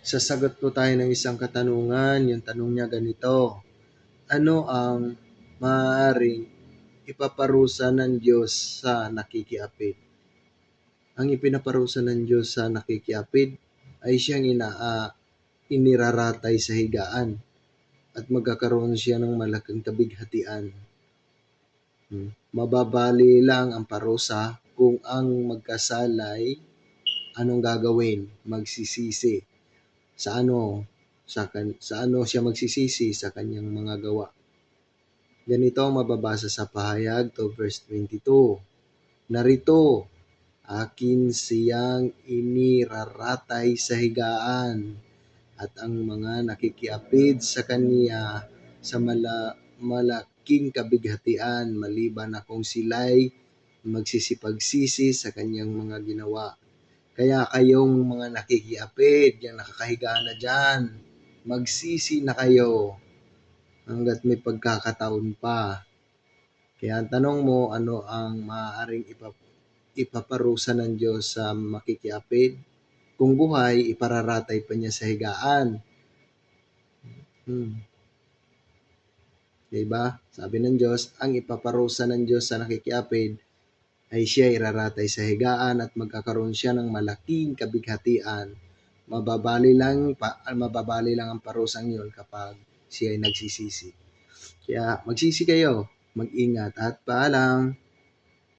Sasagot po tayo ng isang katanungan. Yung tanong niya ganito: ano ang maaaring ipaparusa ng Diyos sa nakikiapid? Ang ipinaparusa ng Diyos sa nakikiapid ay siyang iniraratay sa higaan at magkakaroon siya ng malaking kabighatian. Mababali lang ang parusa kung ang magkasalay anong gagawin? Magsisisi. Sa ano siya magsisisi? Sa kanyang mga gawa. Ganito ang mababasa sa Pahayag 2 verse 22. Narito, akin siyang iniraratay sa higaan at ang mga nakikiapid sa kanya sa malaking kabighatian maliban na kung sila'y magsisipagsisi sa kanyang mga ginawa. Kaya kayong mga nakikiapid, yung nakakahiga na dyan, magsisi na kayo hanggat may pagkakataon pa. Kaya ang tanong mo, ano ang maaaring ipaparusa ng Diyos sa makikiapid? Kung buhay, ipararatay pa niya sa higaan. Diba? Sabi ng Diyos, ang ipaparusa ng Diyos sa nakikiapid ay siya iraratay sa higaan at magkakaroon siya ng malaking kabighatian. Mababali lang ang parusang yun kapag siya ay nagsisisi. Kaya magsisi kayo, mag-ingat at paalam.